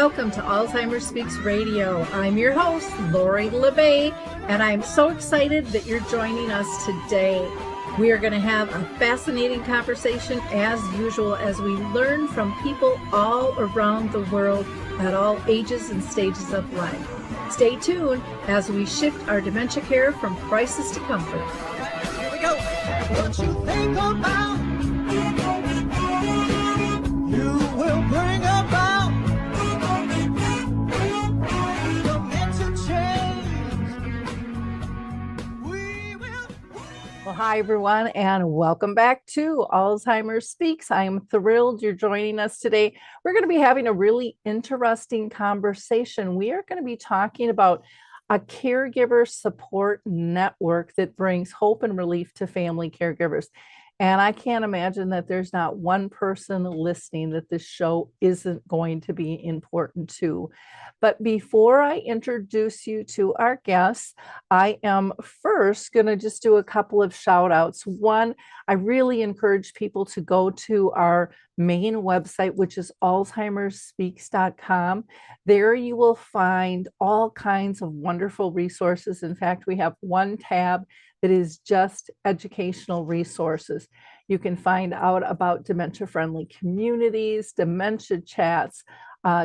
Welcome to Alzheimer Speaks Radio. I'm your host, Lori LeBay, and I'm so excited that you're joining us today. We are going to have a fascinating conversation as usual as we learn from people all around the world at all ages and stages of life. Stay tuned as we shift our dementia care from crisis to comfort. Here we go. What you think about, you will bring about dementia change. We will. Well, hi, everyone, and welcome back to Alzheimer Speaks. I am thrilled you're joining us today. We're going to be having a really interesting conversation. We are going to be talking about a caregiver support network that brings hope and relief to family caregivers. And I can't imagine that there's not one person listening that this show isn't going to be important to. But before I introduce you to our guests, I am first going to just do a couple of shout outs. One, I really encourage people to go to our main website, which is alzheimersspeaks.com. There you will find all kinds of wonderful resources. In fact, we have one tab that is just educational resources. You can find out about dementia-friendly communities, dementia chats,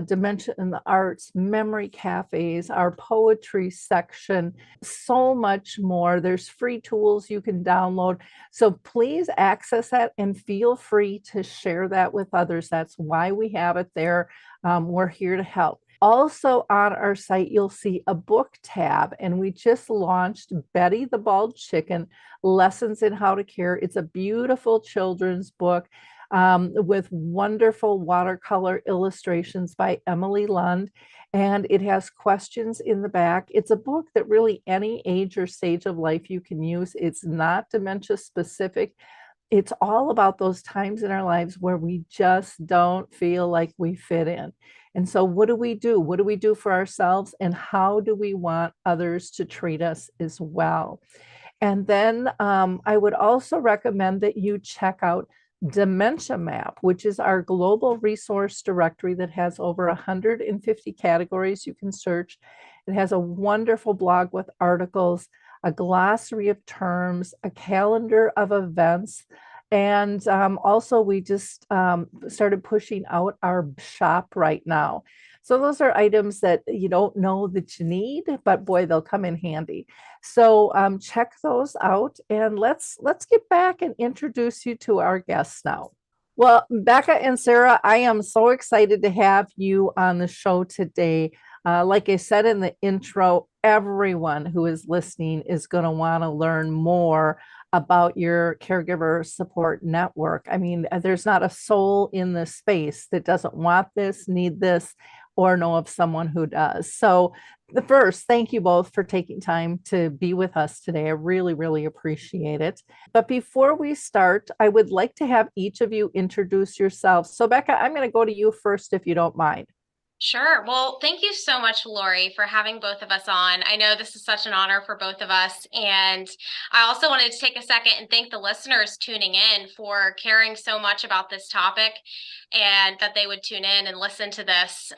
dementia in the arts, memory cafes, our poetry section, so much more. There's free tools you can download. So please access that and feel free to share that with others. That's why we have it there. We're here to help. Also on our site, you'll see a book tab, and we just launched Betty the Bald Chicken, Lessons in How to Care. It's a beautiful children's book with wonderful watercolor illustrations by Emily Lund, and it has questions in the back. It's a book that really any age or stage of life you can use. It's not dementia specific. It's all about those times in our lives where we just don't feel like we fit in. And so what do we do? What do we do for ourselves? And how do we want others to treat us as well? And then I would also recommend that you check out Dementia Map, which is our global resource directory that has over 150 categories you can search. It has a wonderful blog with articles, a glossary of terms, a calendar of events. And also we just started pushing out our shop right now. So those are items that you don't know that you need, but boy, they'll come in handy. So check those out, and let's get back and introduce you to our guests now. Well, Becca and Sarah, I am so excited to have you on the show today. Like I said in the intro, everyone who is listening is going to want to learn more about your caregiver support network. I mean, there's not a soul in this space that doesn't want this, need this, or know of someone who does. So first, thank you both for taking time to be with us today. I really, really appreciate it. But before we start, I would like to have each of you introduce yourselves. So Becca, I'm going to go to you first, if you don't mind. Sure. Well, thank you so much, Lori, for having both of us on. I know this is such an honor for both of us. And I also wanted to take a second and thank the listeners tuning in for caring so much about this topic, and that they would tune in and listen to this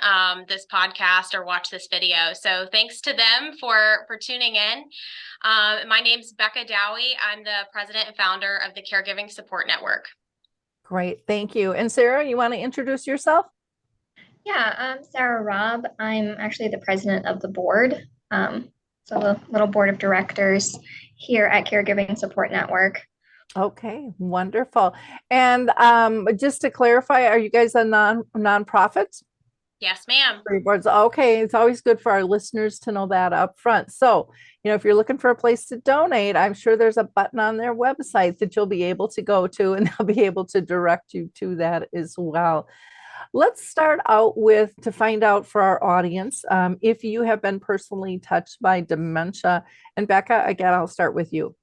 podcast or watch this video. So thanks to them for tuning in. My name's Rebekah Dowhy. I'm the president and founder of the Caregiving Support Network. Great. Thank you. And Sarah, you want to introduce yourself? Yeah, I'm Sarah Robb. I'm actually the president of the board, so the little board of directors here at Caregiving Support Network. Okay, wonderful. And just to clarify, are you guys a nonprofit? Yes, ma'am. Okay, it's always good for our listeners to know that up front. So, if you're looking for a place to donate, I'm sure there's a button on their website that you'll be able to go to, and they'll be able to direct you to that as well. Let's start out to find out for our audience, if you have been personally touched by dementia. And Becca, again, I'll start with you.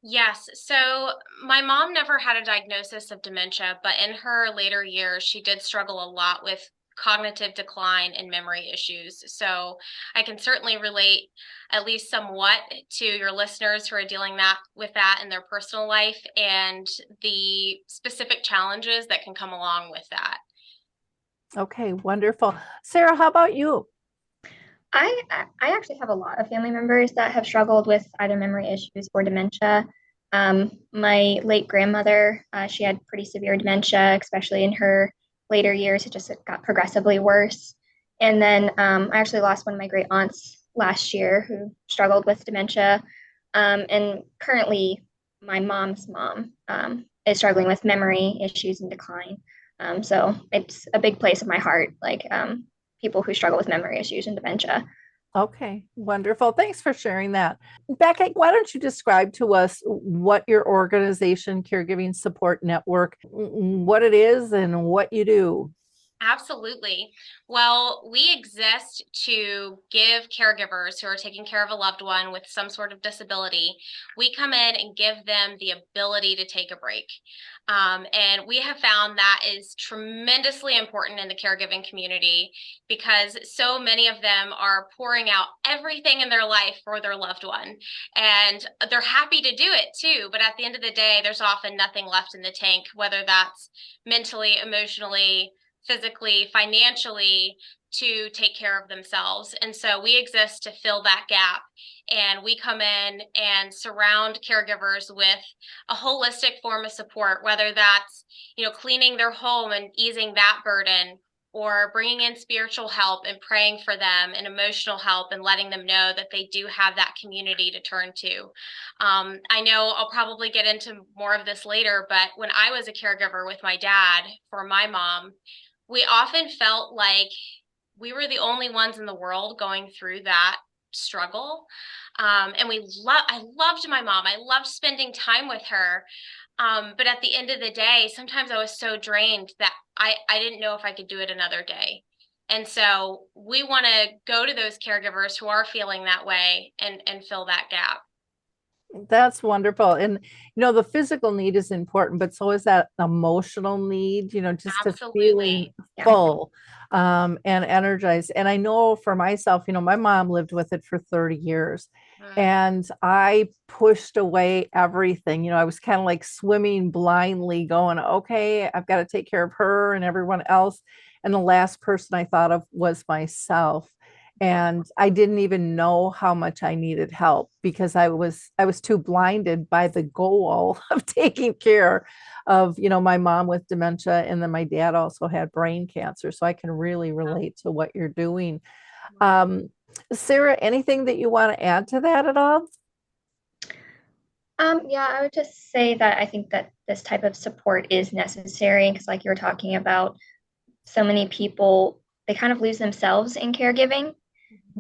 Yes. So my mom never had a diagnosis of dementia, but in her later years, she did struggle a lot with cognitive decline and memory issues. So I can certainly relate at least somewhat to your listeners who are dealing with that in their personal life and the specific challenges that can come along with that. Okay, wonderful. Sarah, how about you? I actually have a lot of family members that have struggled with either memory issues or dementia. My late grandmother, she had pretty severe dementia, especially in her later years. It just got progressively worse. And then I actually lost one of my great aunts last year who struggled with dementia. And currently, my mom's mom is struggling with memory issues and decline. So it's a big place in my heart, like people who struggle with memory issues and dementia. Okay, wonderful. Thanks for sharing that. Becca, why don't you describe to us what your organization, Caregiving Support Network, what it is and what you do? Absolutely. Well, we exist to give caregivers who are taking care of a loved one with some sort of disability, we come in and give them the ability to take a break. And we have found that is tremendously important in the caregiving community because so many of them are pouring out everything in their life for their loved one. And they're happy to do it too. But at the end of the day, there's often nothing left in the tank, whether that's mentally, emotionally, physically, financially, to take care of themselves. And so we exist to fill that gap. And we come in and surround caregivers with a holistic form of support, whether that's, cleaning their home and easing that burden, or bringing in spiritual help and praying for them, and emotional help and letting them know that they do have that community to turn to. I know I'll probably get into more of this later, but when I was a caregiver with my dad for my mom, we often felt like we were the only ones in the world going through that struggle. And I loved my mom. I loved spending time with her. But at the end of the day, sometimes I was so drained that I didn't know if I could do it another day. And so we want to go to those caregivers who are feeling that way and fill that gap. That's wonderful. And, the physical need is important, but so is that emotional need, just to feeling Absolutely. full and energized. And I know for myself, my mom lived with it for 30 years Mm. and I pushed away everything. I was kind of like swimming blindly, going, okay, I've got to take care of her and everyone else. And the last person I thought of was myself, and I didn't even know how much I needed help because I was too blinded by the goal of taking care of, my mom with dementia, and then my dad also had brain cancer, so I can really relate to what you're doing. um, Sarah, anything that you want to add to that at all? Yeah, I would just say that I think that this type of support is necessary because, like you were talking about, so many people, they kind of lose themselves in caregiving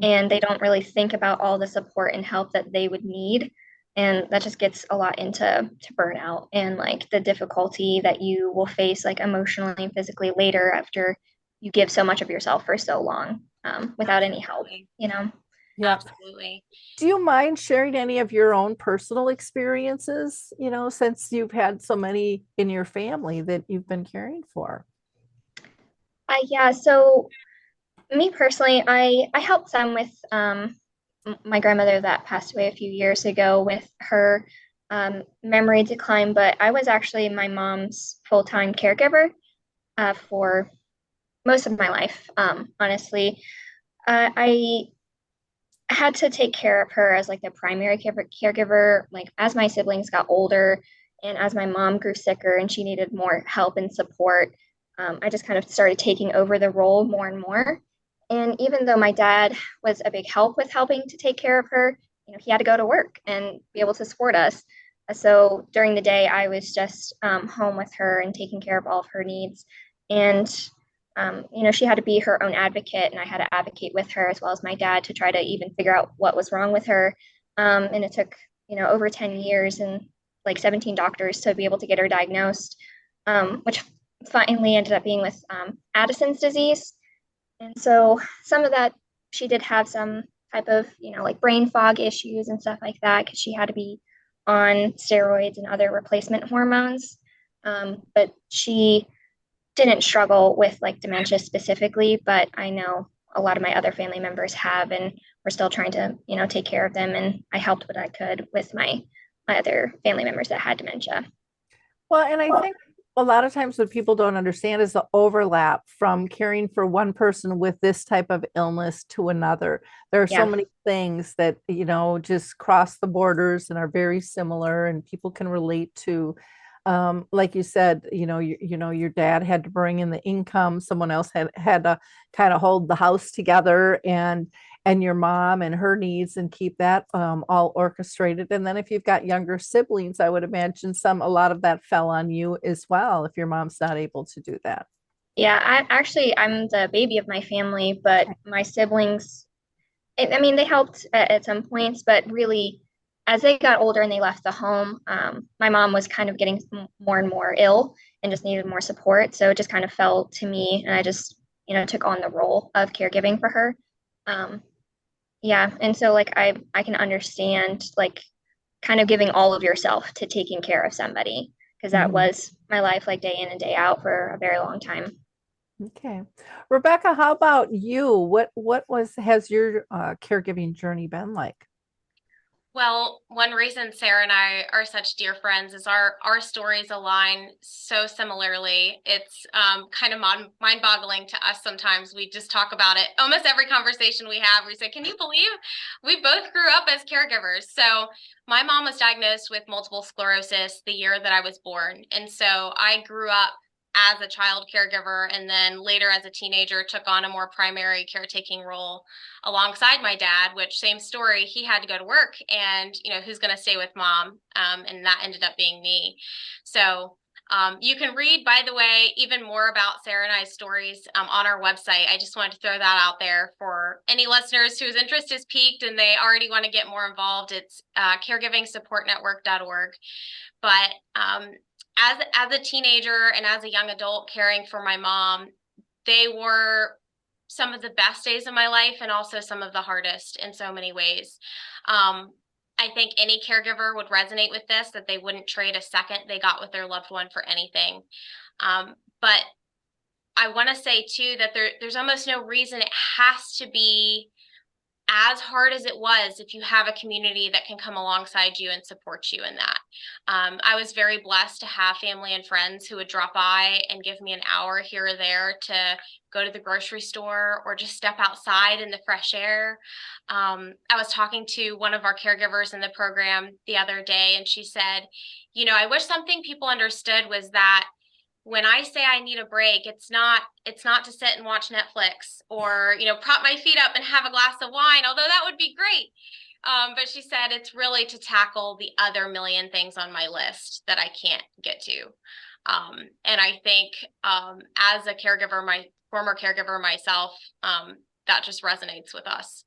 and they don't really think about all the support and help that they would need. And that just gets a lot into burnout and like the difficulty that you will face like emotionally and physically later after you give so much of yourself for so long without any help, Absolutely. you know? Yeah. Absolutely. Do you mind sharing any of your own personal experiences, since you've had so many in your family that you've been caring for? Yeah, so me personally, I helped some with my grandmother that passed away a few years ago with her memory decline, but I was actually my mom's full-time caregiver for most of my life. Honestly, I had to take care of her as like the primary caregiver, like as my siblings got older and as my mom grew sicker and she needed more help and support. I just kind of started taking over the role more and more. And even though my dad was a big help with helping to take care of her, he had to go to work and be able to support us. So during the day, I was just home with her and taking care of all of her needs. And she had to be her own advocate, and I had to advocate with her as well as my dad to try to even figure out what was wrong with her. And it took, over 10 years and like 17 doctors to be able to get her diagnosed, which finally ended up being with Addison's disease. And so some of that, she did have some type of, like brain fog issues and stuff like that because she had to be on steroids and other replacement hormones. But she didn't struggle with like dementia specifically, but I know a lot of my other family members have, and we're still trying to, take care of them. And I helped what I could with my other family members that had dementia. Well, and I think a lot of times what people don't understand is the overlap from caring for one person with this type of illness to another. There are so Yeah. many things that, just cross the borders and are very similar, and people can relate to. Like you said, your dad had to bring in the income, someone else had to kind of hold the house together, and your mom and her needs, and keep that all orchestrated. And then if you've got younger siblings, I would imagine a lot of that fell on you as well, if your mom's not able to do that. Yeah, I'm the baby of my family, but my siblings, I mean, they helped at some points, but really, as they got older and they left the home, my mom was kind of getting more and more ill and just needed more support. So it just kind of fell to me, and I just, took on the role of caregiving for her. Um, yeah, and so like I can understand like kind of giving all of yourself to taking care of somebody, because that Mhm. was my life, like day in and day out for a very long time. Okay. Rebekah, how about you? Has your caregiving journey been like? Well, one reason Sarah and I are such dear friends is our stories align so similarly. It's kind of mind-boggling to us sometimes. We just talk about it almost every conversation we have. We say, "Can you believe we both grew up as caregivers?" So my mom was diagnosed with multiple sclerosis the year that I was born, and so I grew up as a child caregiver, and then later as a teenager took on a more primary caretaking role alongside my dad, which same story, he had to go to work, and who's going to stay with mom, and that ended up being me. So you can read, by the way, even more about Sarah and I's stories on our website. I just wanted to throw that out there for any listeners whose interest is piqued and they already want to get more involved. It's caregivingsupportnetwork.org. But as a teenager and as a young adult caring for my mom, they were some of the best days of my life and also some of the hardest in so many ways. I think any caregiver would resonate with this, that they wouldn't trade a second they got with their loved one for anything. But I want to say too that there's almost no reason it has to be as hard as it was if you have a community that can come alongside you and support you in that. I was very blessed to have family and friends who would drop by and give me an hour here or there to go to the grocery store or just step outside in the fresh air. I was talking to one of our caregivers in the program the other day, and she said, I wish something people understood was that when I say I need a break, it's not to sit and watch Netflix or, prop my feet up and have a glass of wine, although that would be great. But she said it's really to tackle the other million things on my list that I can't get to. And I think as a caregiver, my former caregiver myself, that just resonates with us.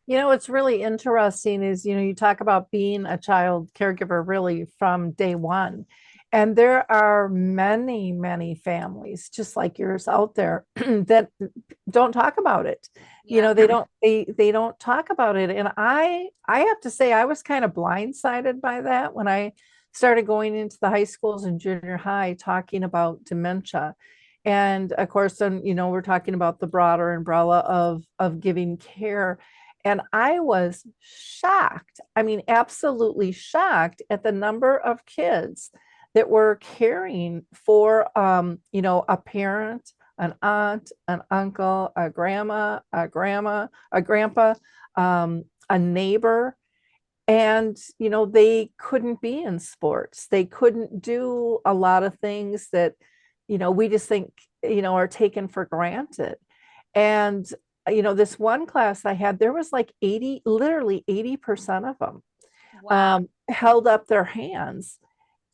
What's really interesting is, you talk about being a child caregiver really from day one. And there are many, many families just like yours out there that don't talk about it. Yeah. They don't talk about it. And I have to say I was kind of blindsided by that when I started going into the high schools and junior high talking about dementia. And of course, then, we're talking about the broader umbrella of giving care. And I was shocked. I mean, absolutely shocked at the number of kids that were caring for, a parent, an aunt, an uncle, a grandma, a grandpa, a neighbor. And, they couldn't be in sports. They couldn't do a lot of things that, we just think, are taken for granted. And this one class I had, there was like literally 80% of them Wow. held up their hands.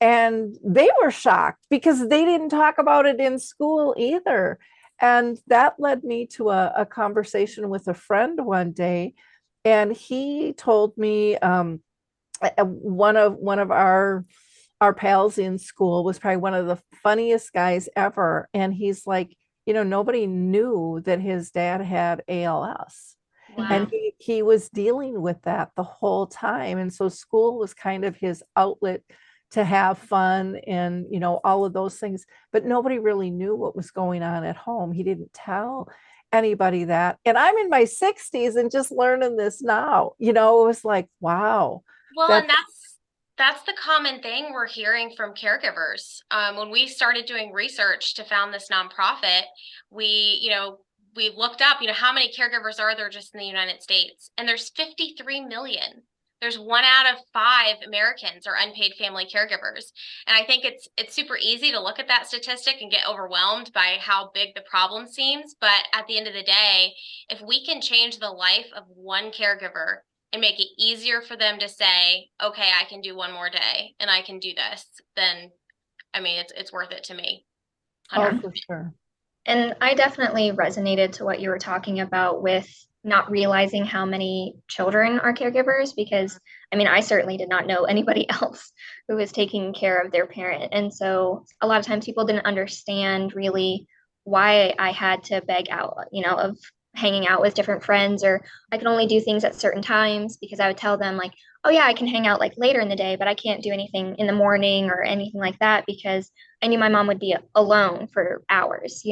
And they were shocked because they didn't talk about it in school either. And that led me to a conversation with a friend one day. And he told me one of our pals in school was probably one of the funniest guys ever. And he's like, nobody knew that his dad had ALS. And Wow. he was dealing with that the whole time. And so school was kind of his outlet to have fun and, all of those things. But nobody really knew what was going on at home. He didn't tell anybody that. And I'm in my 60s and just learning this now, it was like, wow. Well, That's and That's the common thing we're hearing from caregivers. When we started doing research to found this nonprofit, we looked up, how many caregivers are there just in the United States? And there's 53 million. There's 1 out of 5 Americans are unpaid family caregivers. And I think it's super easy to look at that statistic and get overwhelmed by how big the problem seems. But at the end of the day, if we can change the life of one caregiver and make it easier for them to say, okay, I can do one more day and I can do this, then it's worth it to me. Oh, for sure. And I definitely resonated to what you were talking about with not realizing how many children are caregivers, because I certainly did not know anybody else who was taking care of their parent. And so a lot of times people didn't understand really why I had to beg out, of hanging out with different friends, or I could only do things at certain times, because I would tell them like, oh yeah, I can hang out like later in the day, but I can't do anything in the morning or anything like that, because I knew my mom would be alone for hours,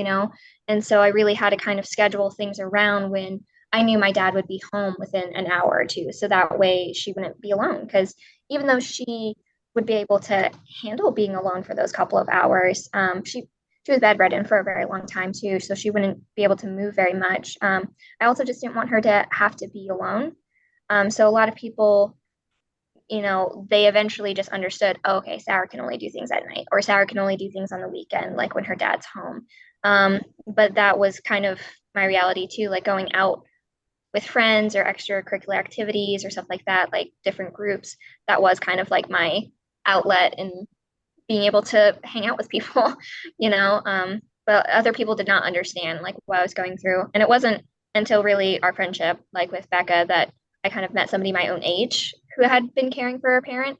And so I really had to kind of schedule things around when I knew my dad would be home within an hour or two. So that way she wouldn't be alone, because even though she would be able to handle being alone for those couple of hours, she was bedridden for a very long time too, so she wouldn't be able to move very much. I also just didn't want her to have to be alone. So a lot of people, they eventually just understood, oh, okay, Sarah can only do things at night, or Sarah can only do things on the weekend, like when her dad's home. But that was kind of my reality too, like going out with friends or extracurricular activities or stuff like that, like different groups. That was kind of like my outlet and being able to hang out with people, but other people did not understand like what I was going through. And it wasn't until really our friendship, like with Becca, that I kind of met somebody my own age who had been caring for a parent.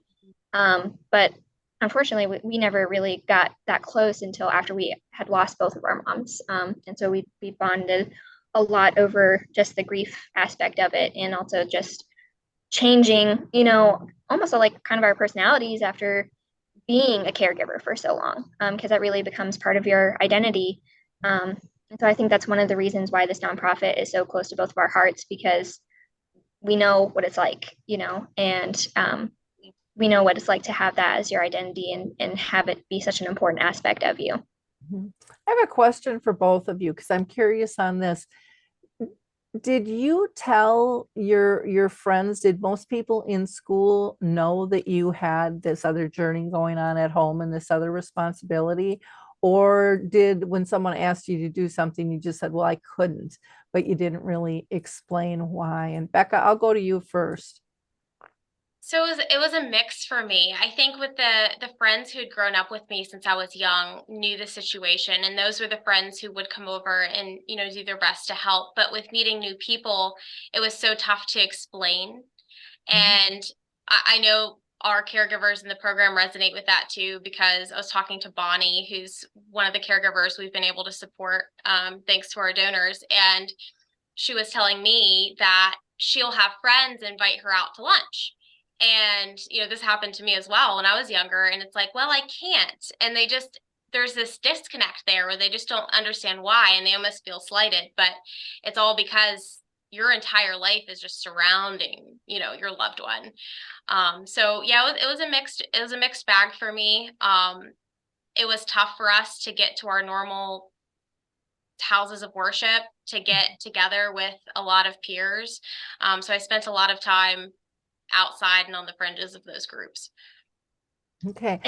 But unfortunately, we never really got that close until after we had lost both of our moms. And so we bonded a lot over just the grief aspect of it, and also just changing, almost like kind of our personalities after being a caregiver for so long, because that really becomes part of your identity. And so I think that's one of the reasons why this nonprofit is so close to both of our hearts, because we know what it's like, and we know what it's like to have that as your identity and have it be such an important aspect of you. I have a question for both of you, because I'm curious on this. Did you tell your friends, did most people in school know that you had this other journey going on at home and this other responsibility? Or when someone asked you to do something, you just said, well, I couldn't, but you didn't really explain why? And Becca, I'll go to you first. So it was a mix for me. I think with the friends who had grown up with me since I was young knew the situation, and those were the friends who would come over and do their best to help. But with meeting new people, it was so tough to explain. And I know our caregivers in the program resonate with that too, because I was talking to Bonnie, who's one of the caregivers we've been able to support thanks to our donors, and she was telling me that she'll have friends invite her out to lunch. And, this happened to me as well when I was younger. And it's like, well, I can't. And there's this disconnect there where they just don't understand why, and they almost feel slighted. But it's all because your entire life is just surrounding, your loved one. So yeah, it was a mixed bag for me. It was tough for us to get to our normal houses of worship, to get together with a lot of peers. So I spent a lot of time outside and on the fringes of those groups. Okay.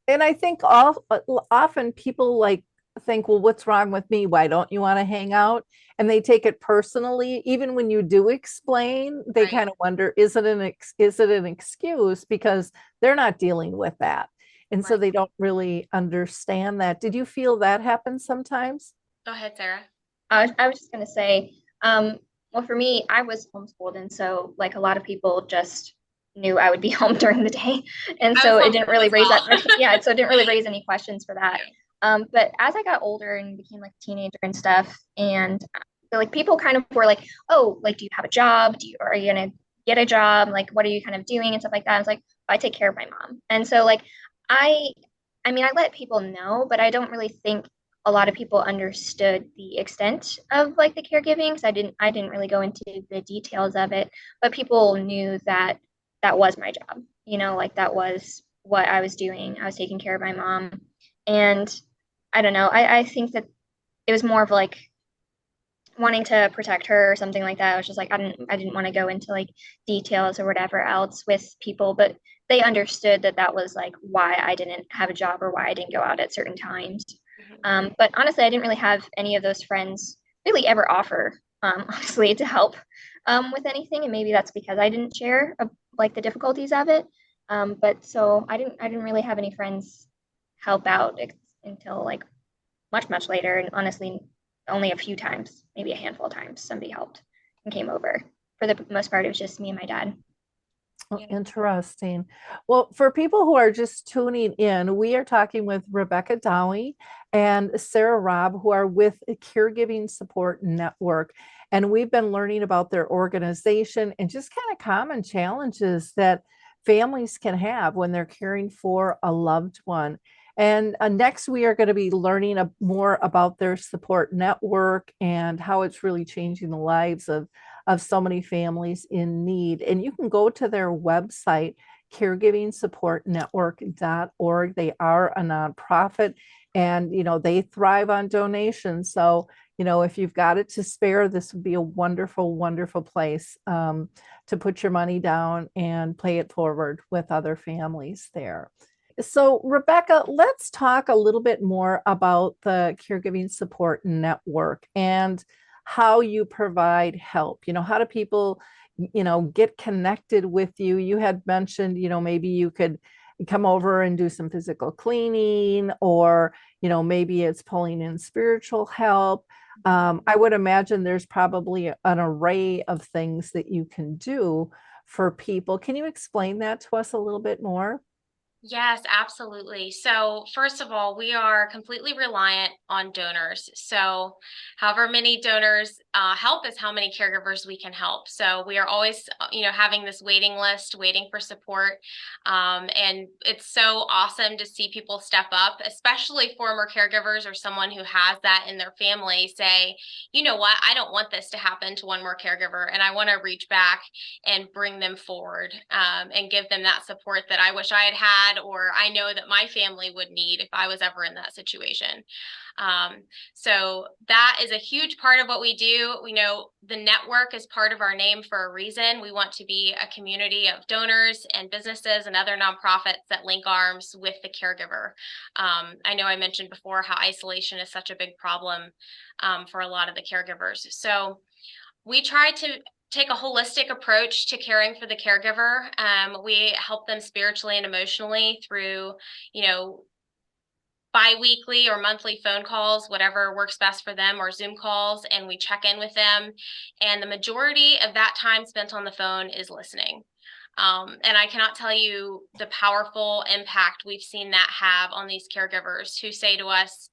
And I think often people think, well, what's wrong with me? Why don't you want to hang out? And they take it personally. Even when you do explain, they Right. kind of wonder, is it an excuse, because they're not dealing with that. And so Right. they don't really understand that. Did you feel that happen sometimes? Go ahead, Sarah. I was just going to say, well, for me, I was homeschooled, and so like a lot of people just knew I would be home during the day, and so it didn't really raise that. Yeah, so it didn't really raise any questions for that. But as I got older and became like a teenager and stuff, and like people kind of were like, oh, like, do you have a job? Are you gonna get a job? Like, what are you kind of doing and stuff like that? I was like, I take care of my mom, and so like I let people know, but I don't really think a lot of people understood the extent of like the caregiving, because I didn't really go into the details of it, but people knew that that was my job, like that was what I was doing. I was taking care of my mom. And I don't know, I think that it was more of like wanting to protect her or something like that. I was just like, I didn't want to go into like details or whatever else with people, but they understood that that was like why I didn't have a job or why I didn't go out at certain times. But honestly, I didn't really have any of those friends really ever offer, honestly, to help with anything. And maybe that's because I didn't share like the difficulties of it. But so I didn't really have any friends help out until like much later. And honestly, only a few times, maybe a handful of times, somebody helped and came over. For the most part, it was just me and my dad. Oh, interesting. Well, for people who are just tuning in, we are talking with Rebekah Dowhy and Sarah Robb, who are with the Caregiving Support Network. And we've been learning about their organization and just kind of common challenges that families can have when they're caring for a loved one. And next, we are going to be learning more about their support network and how it's really changing the lives of so many families in need. And you can go to their website, caregivingsupportnetwork.org. They are a nonprofit and, they thrive on donations. So, if you've got it to spare, this would be a wonderful, wonderful place to put your money down and pay it forward with other families there. So, Rebekah, let's talk a little bit more about the Caregiving Support Network and how you provide help. How do people, get connected with you? You had mentioned, maybe you could come over and do some physical cleaning, or, maybe it's pulling in spiritual help. I would imagine there's probably an array of things that you can do for people. Can you explain that to us a little bit more? Yes, absolutely. So, first of all, we are completely reliant on donors. So, however many donors help is how many caregivers we can help. So, we are always, having this waiting list, waiting for support. And it's so awesome to see people step up, especially former caregivers or someone who has that in their family say, you know what, I don't want this to happen to one more caregiver. And I want to reach back and bring them forward and give them that support that I wish I had had, or I know that my family would need if I was ever in that situation. So that is a huge part of what we do. We know the network is part of our name for a reason. We want to be a community of donors and businesses and other nonprofits that link arms with the caregiver. I know I mentioned before how isolation is such a big problem for a lot of the caregivers. So we try to take a holistic approach to caring for the caregiver. We help them spiritually and emotionally through, bi-weekly or monthly phone calls, whatever works best for them, or Zoom calls, and we check in with them. And the majority of that time spent on the phone is listening. And I cannot tell you the powerful impact we've seen that have on these caregivers who say to us,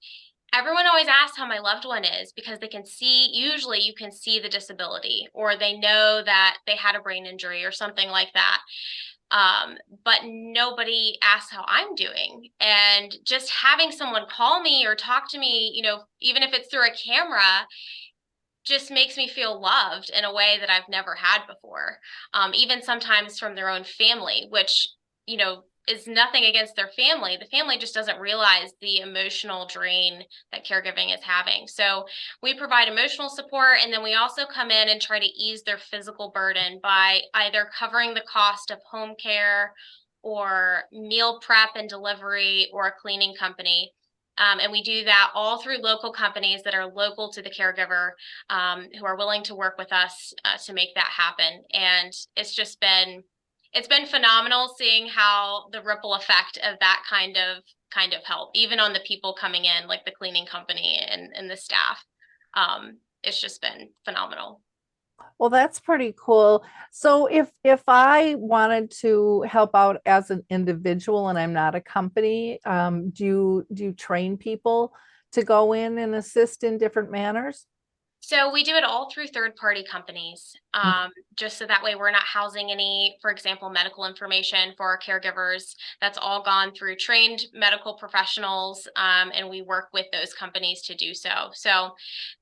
everyone always asks how my loved one is, because usually you can see the disability, or they know that they had a brain injury or something like that. But nobody asks how I'm doing. And just having someone call me or talk to me, even if it's through a camera, just makes me feel loved in a way that I've never had before. Even sometimes from their own family, which, is nothing against their family. The family just doesn't realize the emotional drain that caregiving is having. So we provide emotional support, and then we also come in and try to ease their physical burden by either covering the cost of home care or meal prep and delivery or a cleaning company. And we do that all through local companies that are local to the caregiver, who are willing to work with us to make that happen. And it's been phenomenal seeing how the ripple effect of that kind of help, even on the people coming in, like the cleaning company and the staff. It's just been phenomenal. Well, that's pretty cool. So if I wanted to help out as an individual and I'm not a company, do you train people to go in and assist in different manners? So we do it all through third-party companies, just so that way we're not housing any, for example, medical information for our caregivers. That's all gone through trained medical professionals, and we work with those companies to do so.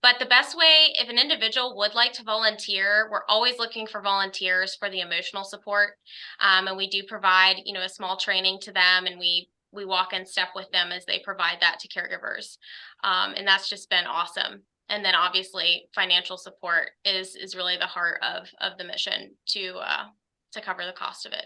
But the best way, if an individual would like to volunteer, we're always looking for volunteers for the emotional support, and we do provide, a small training to them, and we walk in step with them as they provide that to caregivers, and that's just been awesome. And then obviously financial support is really the heart of the mission to cover the cost of it.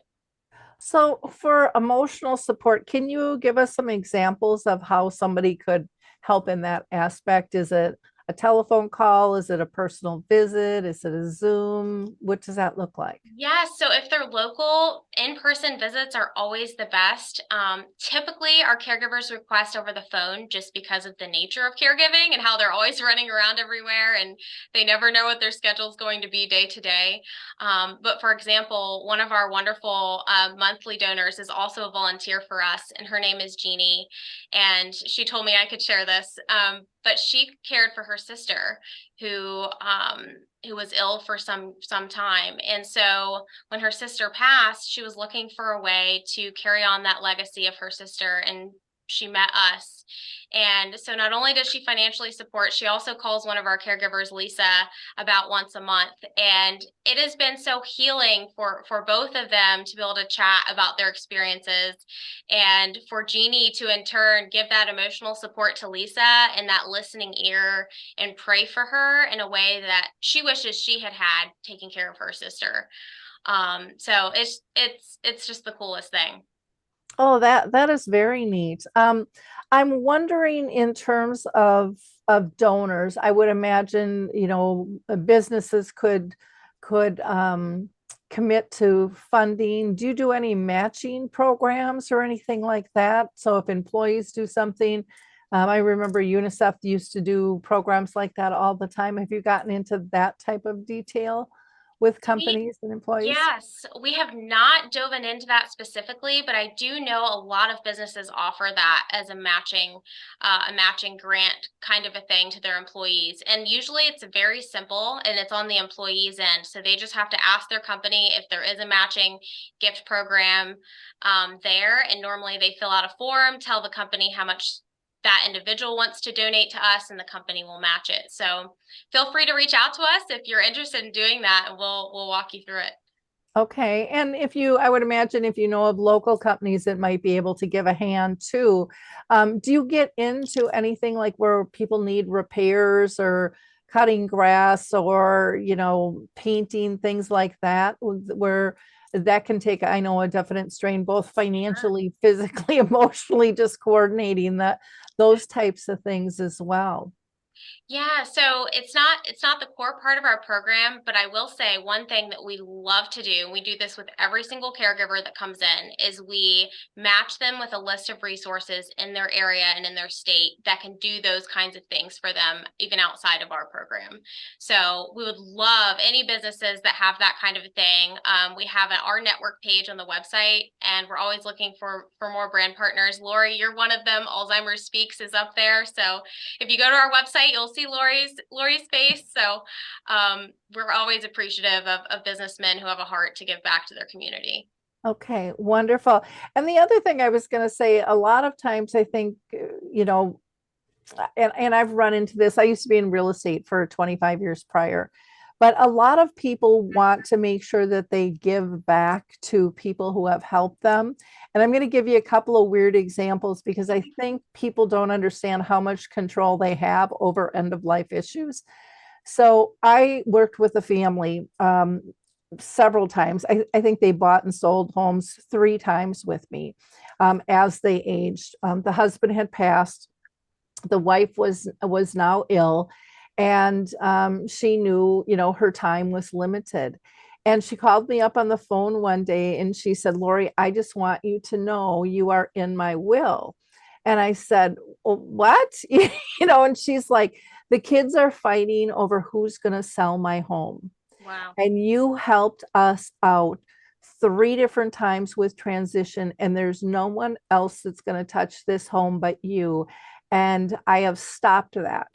So for emotional support, can you give us some examples of how somebody could help in that aspect? Is it a telephone call? Is it a personal visit? Is it a Zoom? What does that look like? Yeah, so if they're local, in-person visits are always the best. Typically, our caregivers request over the phone just because of the nature of caregiving and how they're always running around everywhere and they never know what their schedule is going to be day to day. But for example, one of our wonderful monthly donors is also a volunteer for us, and her name is Jeannie. And she told me I could share this, but she cared for her sister who was ill for some time. And so when her sister passed, she was looking for a way to carry on that legacy of her sister, and she met us. And so not only does she financially support, she also calls one of our caregivers, Lisa, about once a month. And it has been so healing for both of them to be able to chat about their experiences, and for Jeannie to in turn give that emotional support to Lisa and that listening ear and pray for her in a way that she wishes she had had taking care of her sister. So it's just the coolest thing. Oh, that is very neat. I'm wondering in terms of donors, I would imagine, businesses could commit to funding. Do you do any matching programs or anything like that? So if employees do something, I remember UNICEF used to do programs like that all the time. Have you gotten into that type of detail with companies and employees? Yes, we have not dove into that specifically, but I do know a lot of businesses offer that as a matching grant kind of a thing to their employees. And usually it's very simple and it's on the employee's end. So they just have to ask their company if there is a matching gift program there. And normally they fill out a form, tell the company how much that individual wants to donate to us, and the company will match it. So feel free to reach out to us if you're interested in doing that, and we'll walk you through it. Okay. And I would imagine if you know of local companies that might be able to give a hand too, do you get into anything like where people need repairs or cutting grass or, painting, things like that, where that can take, I know, a definite strain, both financially, physically, emotionally, just coordinating those types of things as well. Yeah, so it's not the core part of our program, but I will say one thing that we love to do, and we do this with every single caregiver that comes in, is we match them with a list of resources in their area and in their state that can do those kinds of things for them, even outside of our program. So we would love any businesses that have that kind of a thing. We have our network page on the website, and we're always looking for more brand partners. Lori, you're one of them. Alzheimer's Speaks is up there. So if you go to our website, you'll see Lori's face. So we're always appreciative of businessmen who have a heart to give back to their community. Okay, wonderful. And the other thing I was going to say, a lot of times I think, and I've run into this. I used to be in real estate for 25 years prior, but a lot of people want to make sure that they give back to people who have helped them. And I'm going to give you a couple of weird examples because I think people don't understand how much control they have over end of life issues. So I worked with a family several times. I think they bought and sold homes 3 times with me as they aged. The husband had passed. The wife was now ill, and she knew, her time was limited. And she called me up on the phone one day and she said, "Lori, I just want you to know you are in my will." And I said, "Well, what?" And she's like, "The kids are fighting over who's going to sell my home. Wow. And you helped us out 3 different times with transition, and there's no one else that's going to touch this home but you. And I have stopped that.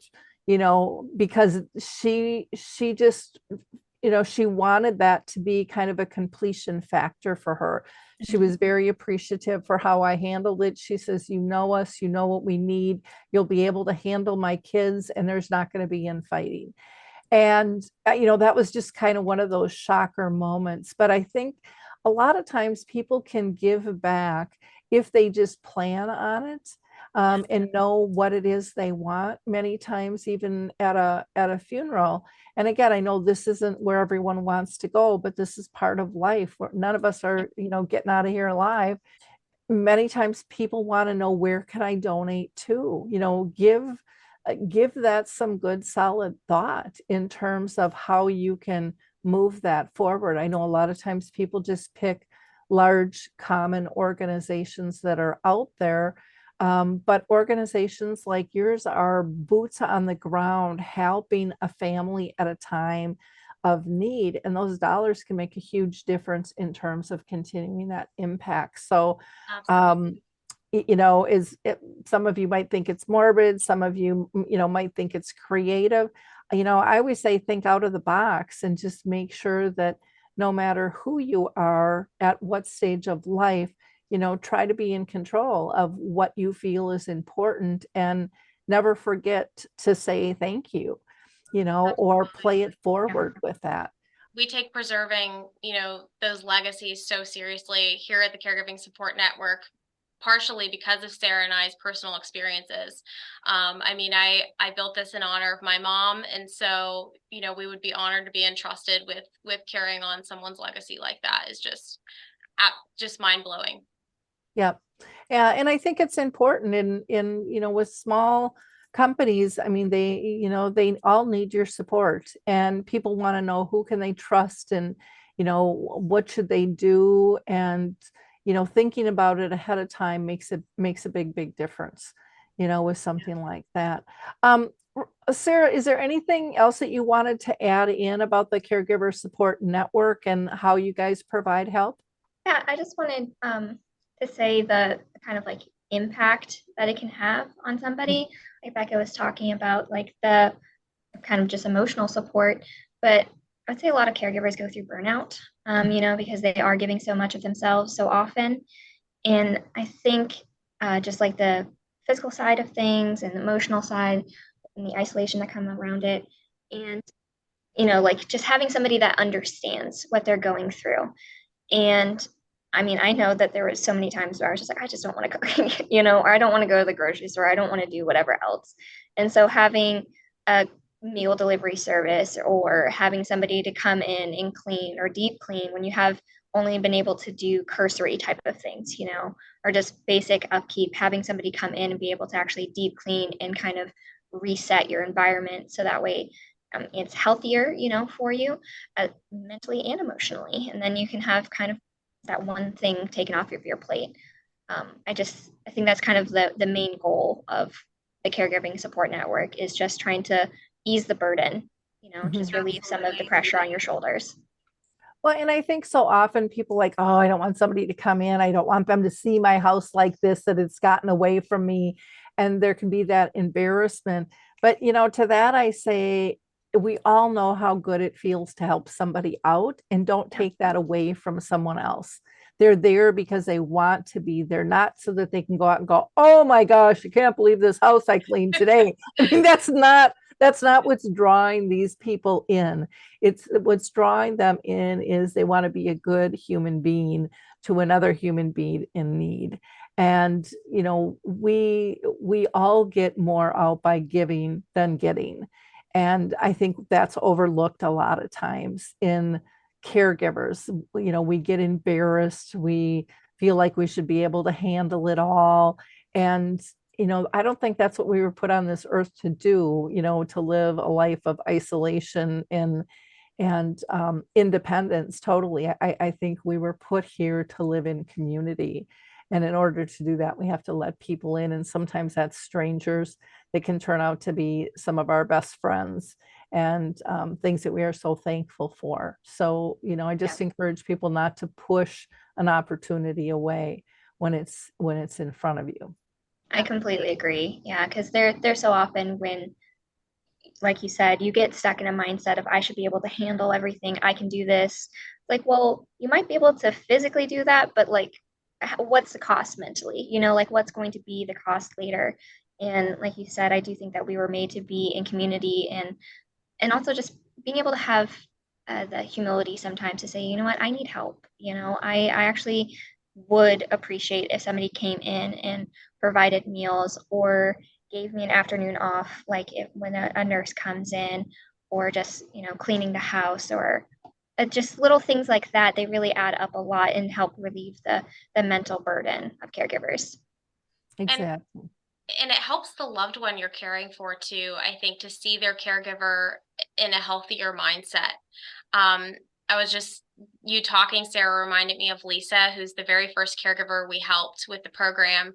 because she just, she wanted that to be kind of a completion factor for her. She was very appreciative for how I handled it. She says, you know us, you know what we need. You'll be able to handle my kids, and there's not going to be infighting. And, that was just kind of one of those shocker moments. But I think a lot of times people can give back if they just plan on it, and know what it is they want, many times even at a funeral. And again, I know this isn't where everyone wants to go, but this is part of life. Where none of us are, getting out of here alive. Many times people want to know, where can I donate to? Give that some good solid thought in terms of how you can move that forward. I know a lot of times people just pick large common organizations that are out there, but organizations like yours are boots on the ground, helping a family at a time of need, and those dollars can make a huge difference in terms of continuing that impact. So Absolutely. some of you might think it's morbid, some of you might think it's creative. I always say, think out of the box and just make sure that no matter who you are, at what stage of life, try to be in control of what you feel is important, and never forget to say thank you, or play it forward with that. We take preserving, those legacies so seriously here at the Caregiving Support Network, partially because of Sarah and I's personal experiences. I built this in honor of my mom. And so, we would be honored to be entrusted with carrying on someone's legacy like that. Is just mind blowing. Yep. Yeah. And I think it's important in with small companies. I mean, they all need your support, and people want to know, who can they trust, and, what should they do? And, thinking about it ahead of time makes a big difference, with something like that. Sarah, is there anything else that you wanted to add in about the Caregiver Support Network and how you guys provide help? Yeah, I just wanted to say the kind of like impact that it can have on somebody. Like Becca was talking about, like the kind of just emotional support, but I would say a lot of caregivers go through burnout, because they are giving so much of themselves so often. And I think just like the physical side of things and the emotional side and the isolation that come around it, and like just having somebody that understands what they're going through. And I know that there was so many times where I was just like, I just don't want to cook, or I don't want to go to the grocery store. I don't want to do whatever else. And so having a meal delivery service, or having somebody to come in and clean or deep clean when you have only been able to do cursory type of things, or just basic upkeep, having somebody come in and be able to actually deep clean and kind of reset your environment, so that way it's healthier, for you mentally and emotionally. And then you can have kind of that one thing taken off of your plate. I think that's kind of the main goal of the Caregiving Support Network, is just trying to ease the burden, just relieve some of the pressure on your shoulders. Well, and I think so often people like, oh, I don't want somebody to come in. I don't want them to see my house like this, that it's gotten away from me. And there can be that embarrassment. But, to that, I say, we all know how good it feels to help somebody out, and don't take that away from someone else. They're there because they want to be there, not so that they can go out and go, oh my gosh, I can't believe this house I cleaned today. That's not what's drawing these people in. It's what's drawing them in is they want to be a good human being to another human being in need. And, we all get more out by giving than getting. And I think that's overlooked a lot of times in caregivers. We get embarrassed. We feel like we should be able to handle it all. And, I don't think that's what we were put on this earth to do, to live a life of isolation and independence. Totally. I think we were put here to live in community. And in order to do that, we have to let people in. And sometimes that's strangers that can turn out to be some of our best friends, and things that we are so thankful for. So, I just encourage people not to push an opportunity away when it's in front of you. I completely agree. Yeah, because they're so often when like you said, you get stuck in a mindset of I should be able to handle everything. I can do this. Like, well, you might be able to physically do that, but like, what's the cost mentally? Like what's going to be the cost later? And like you said, I do think that we were made to be in community and also just being able to have the humility sometimes to say, you know what, I need help. I actually would appreciate if somebody came in and provided meals or gave me an afternoon off, like if when a nurse comes in, or just cleaning the house, or just little things like that. They really add up a lot and help relieve the mental burden of caregivers. Exactly. And it helps the loved one you're caring for too, I think, to see their caregiver in a healthier mindset. I was just, you talking, Sarah, reminded me of Lisa, who's the very first caregiver we helped with the program.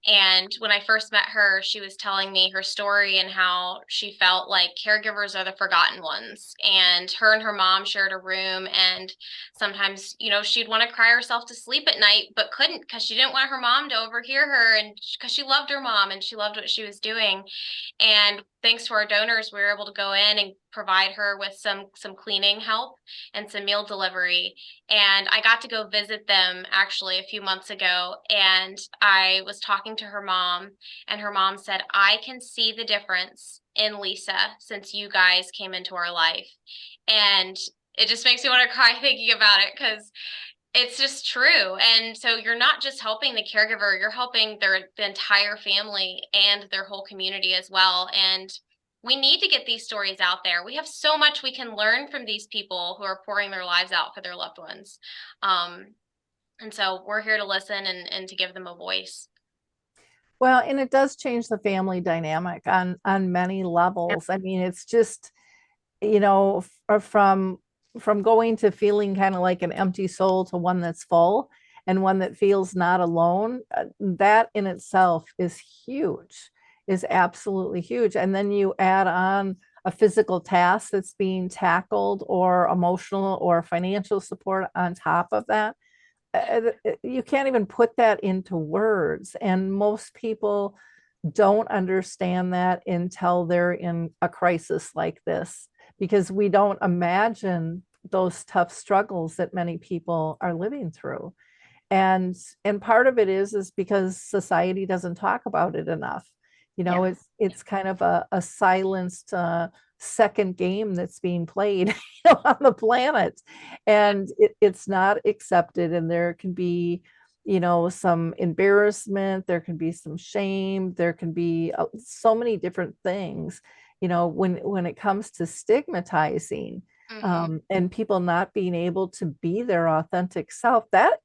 And when I first met her, she was telling me her story and how she felt like caregivers are the forgotten ones. And her mom shared a room, and sometimes, she'd want to cry herself to sleep at night, but couldn't because she didn't want her mom to overhear her, and because she loved her mom and she loved what she was doing. And thanks to our donors, we were able to go in and provide her with some cleaning help and some meal delivery. And I got to go visit them actually a few months ago, and I was talking to her mom, and her mom said, I can see the difference in Lisa since you guys came into our life. And it just makes me want to cry thinking about it, because it's just true. And so you're not just helping the caregiver, you're helping the entire family and their whole community as well. And we need to get these stories out there. We have so much we can learn from these people who are pouring their lives out for their loved ones. And so we're here to listen and to give them a voice. Well, and it does change the family dynamic on many levels. I mean, it's just, from going to feeling kind of like an empty soul to one that's full and one that feels not alone, that in itself is huge, is absolutely huge. And then you add on a physical task that's being tackled, or emotional or financial support on top of that. You can't even put that into words. And most people don't understand that until they're in a crisis like this, because we don't imagine those tough struggles that many people are living through. And part of it is because society doesn't talk about it enough. It's kind of a silenced second game that's being played on the planet, and it's not accepted. And there can be some embarrassment, there can be some shame, there can be so many different things when it comes to stigmatizing. And people not being able to be their authentic self, that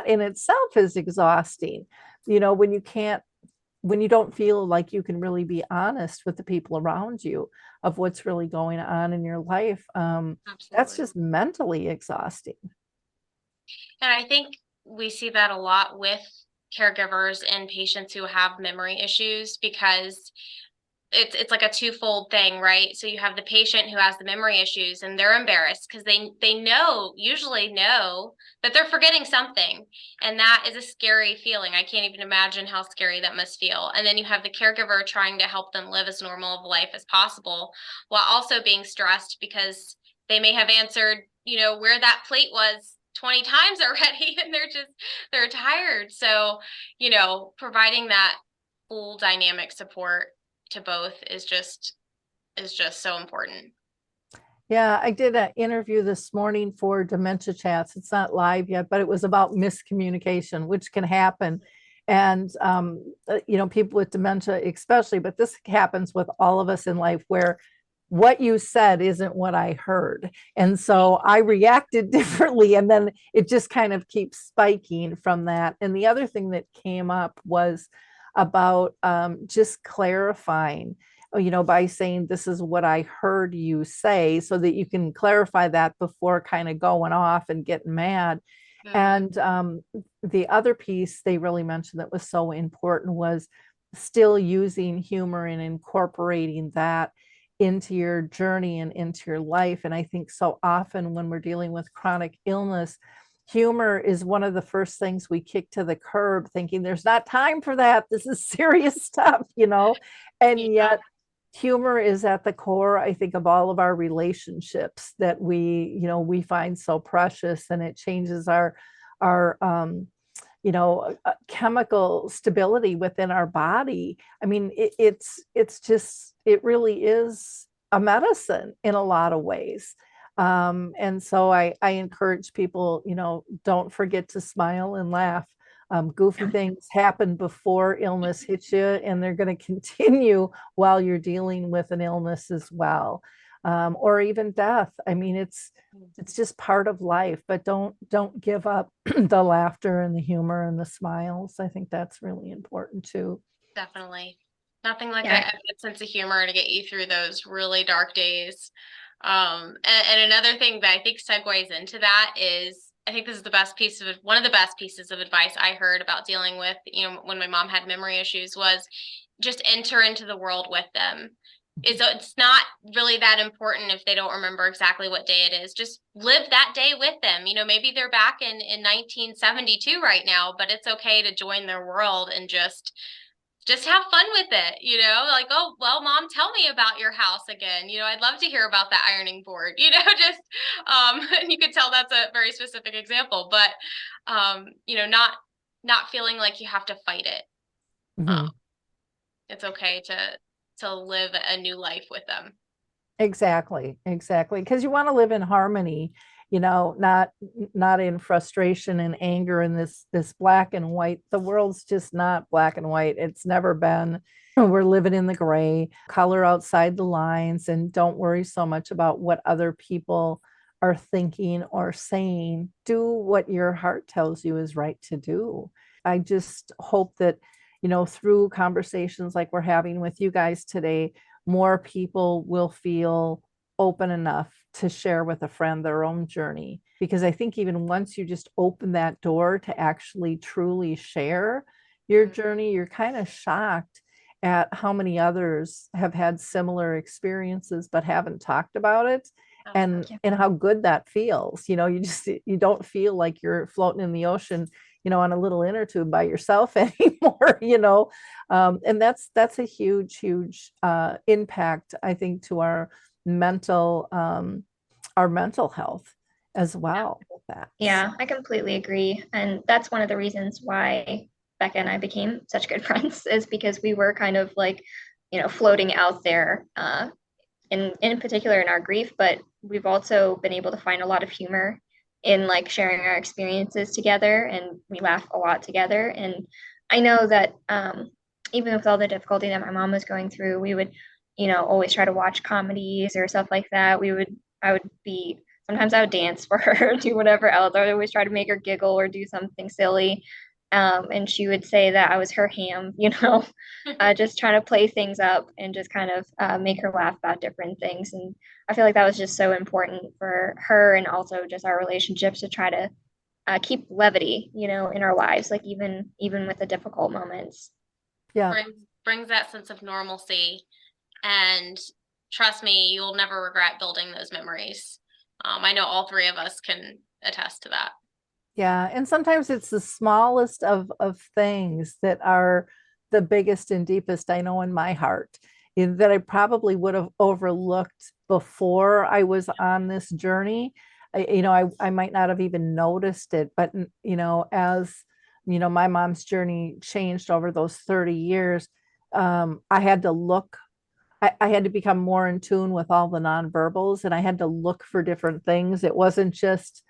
in itself is exhausting. When you don't feel like you can really be honest with the people around you of what's really going on in your life, that's just mentally exhausting. And I think we see that a lot with caregivers and patients who have memory issues, because it's like a twofold thing, right? So you have the patient who has the memory issues, and they're embarrassed because they usually know that they're forgetting something, and that is a scary feeling. I can't even imagine how scary that must feel. And then you have the caregiver trying to help them live as normal of a life as possible, while also being stressed because they may have answered, where that plate was 20 times already, and they're tired. So, providing that full dynamic support to both is just so important. Yeah, I did an interview this morning for Dementia Chats. It's not live yet, but it was about miscommunication, which can happen. And, people with dementia especially, but this happens with all of us in life, where what you said isn't what I heard. And so I reacted differently, and then it just kind of keeps spiking from that. And the other thing that came up was about just clarifying, by saying, this is what I heard you say, so that you can clarify that before kind of going off and getting mad. And the other piece they really mentioned that was so important was still using humor and incorporating that into your journey and into your life. And I think so often when we're dealing with chronic illness, humor is one of the first things we kick to the curb, thinking there's not time for that. This is serious stuff, and yet humor is at the core, I think, of all of our relationships that we find so precious, and it changes our chemical stability within our body. I mean, it really is a medicine in a lot of ways. And so I encourage people, don't forget to smile and laugh. Goofy things happen before illness hits you, and they're going to continue while you're dealing with an illness as well, or even death. I mean, it's just part of life, but don't give up the laughter and the humor and the smiles. I think that's really important too. Definitely. Nothing like Yeah. a good sense of humor to get you through those really dark days. And another thing that I think segues into that is, I think this is one of the best pieces of advice I heard about dealing with, when my mom had memory issues, was just enter into the world with them. It's not really that important if they don't remember exactly what day it is. Just live that day with them. Maybe they're back in 1972 right now, but it's okay to join their world and just have fun with it, like, oh, well, mom, tell me about your house again. I'd love to hear about that ironing board, just, and you could tell that's a very specific example, but, not feeling like you have to fight it. Mhm. It's okay to live a new life with them. Exactly. Because you want to live in harmony, not in frustration and anger and this black and white. The world's just not black and white. It's never been. We're living in the gray, color outside the lines, and don't worry so much about what other people are thinking or saying. Do what your heart tells you is right to do. I just hope that, through conversations like we're having with you guys today, more people will feel open enough to share with a friend their own journey. Because I think even once you just open that door to actually truly share your journey, you're kind of shocked at how many others have had similar experiences but haven't talked about it, and how good that feels. You don't feel like you're floating in the ocean, on a little inner tube by yourself anymore. And that's a huge impact, I think, to our mental health as well with that. Yeah, I completely agree. And that's one of the reasons why Becca and I became such good friends, is because we were kind of like, floating out there, in particular in our grief, but we've also been able to find a lot of humor in like sharing our experiences together, and we laugh a lot together. And I know that even with all the difficulty that my mom was going through, we would, always try to watch comedies or stuff like that. Sometimes I would dance for her, do whatever else. I would always try to make her giggle or do something silly. And she would say that I was her ham, just trying to play things up and just kind of make her laugh about different things. And I feel like that was just so important for her, and also just our relationships, to try to keep levity, in our lives, like even with the difficult moments. Yeah. Brings that sense of normalcy, and trust me, you'll never regret building those memories. I know all three of us can attest to that. Yeah. And sometimes it's the smallest of things that are the biggest and deepest, I know, in my heart, that I probably would have overlooked before I was on this journey. I might not have even noticed it, but, as, my mom's journey changed over those 30 years, I had to look. I had to become more in tune with all the nonverbals, and I had to look for different things. It wasn't just,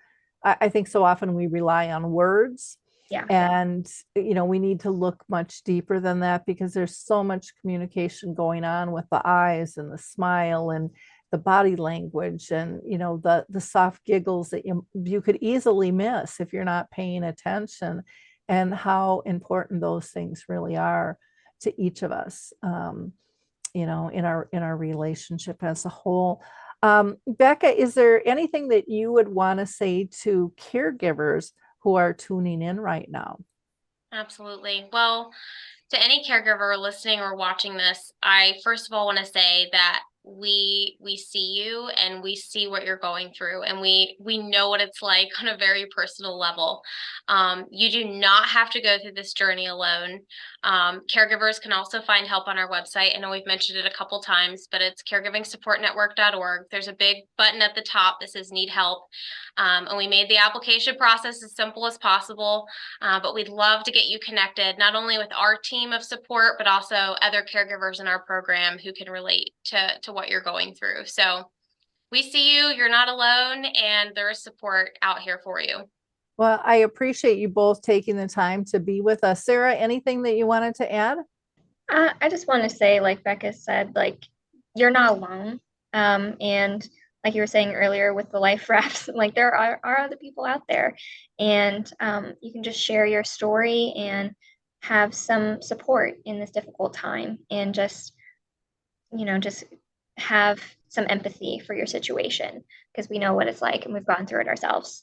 I think so often we rely on words. Yeah. And, we need to look much deeper than that, because there's so much communication going on with the eyes and the smile and the body language, and, the soft giggles that you could easily miss if you're not paying attention, and how important those things really are to each of us. In our relationship as a whole. Becca, is there anything that you would want to say to caregivers who are tuning in right now? Absolutely. Well, to any caregiver listening or watching this, I first of all want to say that we see you and we see what you're going through, and we know what it's like on a very personal level. You do not have to go through this journey alone. Caregivers can also find help on our website. I know we've mentioned it a couple times, but it's caregivingsupportnetwork.org. There's a big button at the top that says need help. And we made the application process as simple as possible, but we'd love to get you connected, not only with our team of support, but also other caregivers in our program who can relate to what you're going through. So we see you, you're not alone, and there is support out here for you. Well, I appreciate you both taking the time to be with us. Sarah, anything that you wanted to add? I just want to say, like Becca said, like you're not alone. And like you were saying earlier with the life rafts, like there are other people out there, and you can just share your story and have some support in this difficult time, and just just have some empathy for your situation, because we know what it's like and we've gone through it ourselves.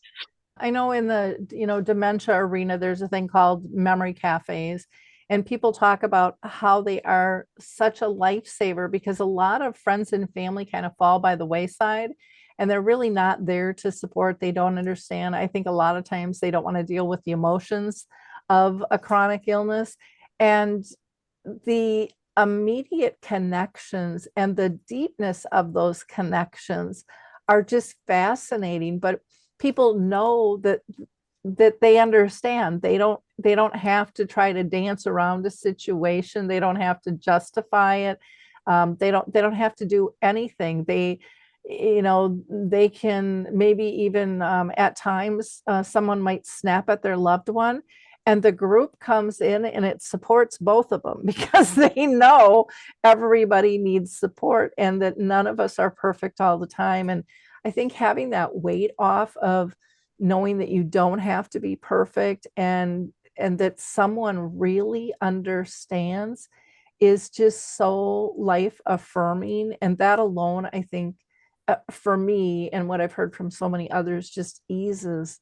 I know in the, dementia arena, there's a thing called memory cafes, and people talk about how they are such a lifesaver because a lot of friends and family kind of fall by the wayside and they're really not there to support. They don't understand. I think a lot of times they don't want to deal with the emotions of a chronic illness, and the immediate connections and the deepness of those connections are just fascinating. But people know that they understand. They don't have to try to dance around a situation. They don't have to justify it. They don't have to do anything. They can maybe even at times someone might snap at their loved one, and the group comes in and it supports both of them because they know everybody needs support and that none of us are perfect all the time. And I think having that weight off of knowing that you don't have to be perfect, and that someone really understands, is just so life affirming. And that alone, I think, for me and what I've heard from so many others, just eases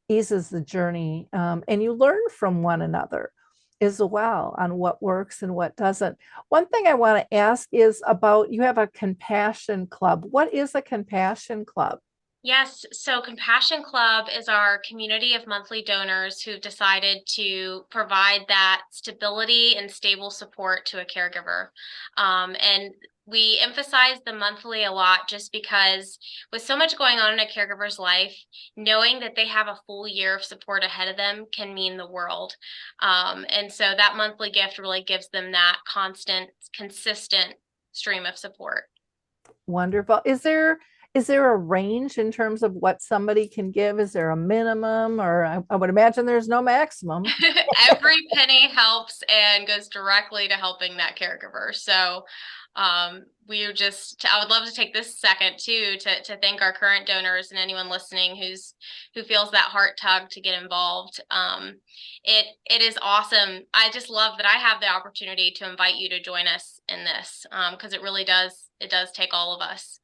the journey. And you learn from one another as well on what works and what doesn't. One thing I want to ask is about, you have a compassion club. What is a compassion club? Yes, so Compassion Club is our community of monthly donors who've decided to provide that stability and stable support to a caregiver. And we emphasize the monthly a lot just because with so much going on in a caregiver's life, knowing that they have a full year of support ahead of them can mean the world. And so that monthly gift really gives them that constant, consistent stream of support. Wonderful. Is there a range in terms of what somebody can give? Is there a minimum, or I would imagine there's no maximum? Every penny helps and goes directly to helping that caregiver. So I would love to take this second too to thank our current donors and anyone listening who feels that heart tug to get involved. It is awesome. I just love that I have the opportunity to invite you to join us in this, because it really does take all of us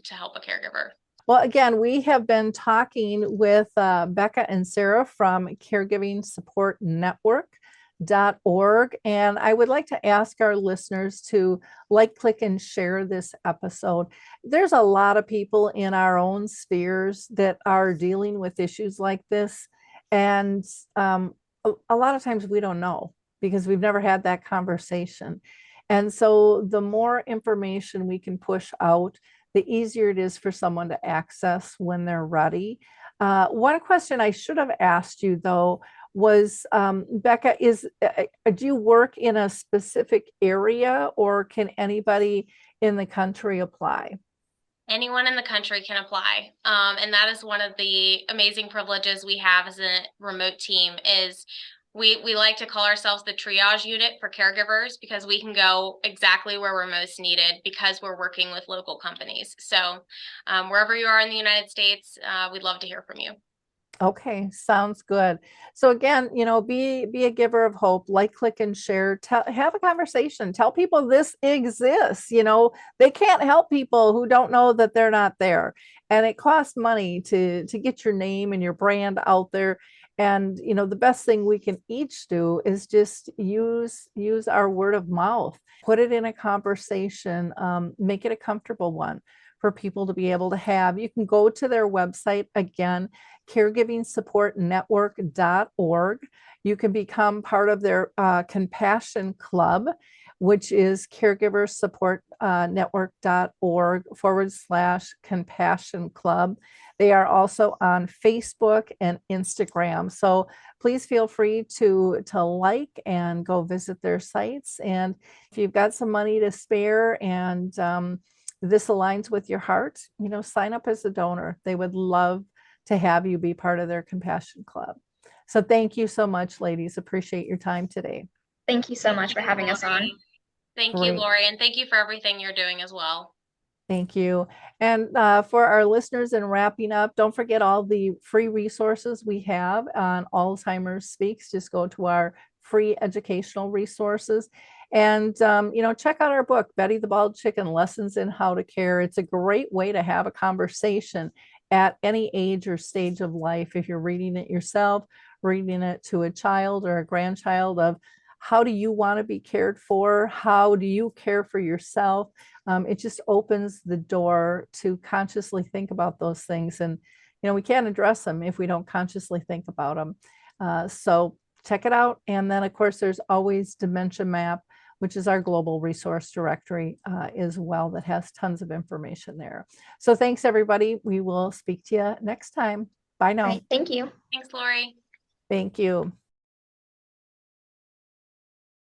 to help a caregiver. Well, again, we have been talking with Becca and Sarah from Caregiving Support Network.org. And I would like to ask our listeners to like, click, and share this episode. There's a lot of people in our own spheres that are dealing with issues like this. And a lot of times we don't know because we've never had that conversation. And so the more information we can push out, the easier it is for someone to access when they're ready. One question I should have asked you, though, was, Becca, do you work in a specific area, or can anybody in the country apply? Anyone in the country can apply. And that is one of the amazing privileges we have as a remote team is we like to call ourselves the triage unit for caregivers, because we can go exactly where we're most needed because we're working with local companies. So wherever you are in the United States, we'd love to hear from you. Okay, sounds good. So again, be a giver of hope, like, click, and share. Have a conversation. Tell people this exists. They can't help people who don't know that they're not there. And it costs money to get your name and your brand out there. And the best thing we can each do is just use our word of mouth, put it in a conversation, make it a comfortable one for people to be able to have. You can go to their website again, caregivingsupportnetwork.org. You can become part of their compassion club, which is caregiversupportnetwork.org/compassion club. They are also on Facebook and Instagram. So please feel free to like and go visit their sites. And if you've got some money to spare and this aligns with your heart, sign up as a donor. They would love to have you be part of their compassion club. So thank you so much, ladies. Appreciate your time today. Thank you so much for having us on. Thank Great. you, Lori, and thank you for everything you're doing as well. Thank you. And for our listeners, in wrapping up, don't forget all the free resources we have on Alzheimer's Speaks. Just go to our free educational resources and, check out our book, Betty the Bald Chicken, Lessons in How to Care. It's a great way to have a conversation at any age or stage of life. If you're reading it yourself, reading it to a child or a grandchild, of how do you want to be cared for? How do you care for yourself? It just opens the door to consciously think about those things. And, we can't address them if we don't consciously think about them. So check it out. And then, of course, there's always Dementia Map, which is our global resource directory as well, that has tons of information there. So thanks, everybody. We will speak to you next time. Bye now. All right, thank you. Thanks, Lori. Thank you.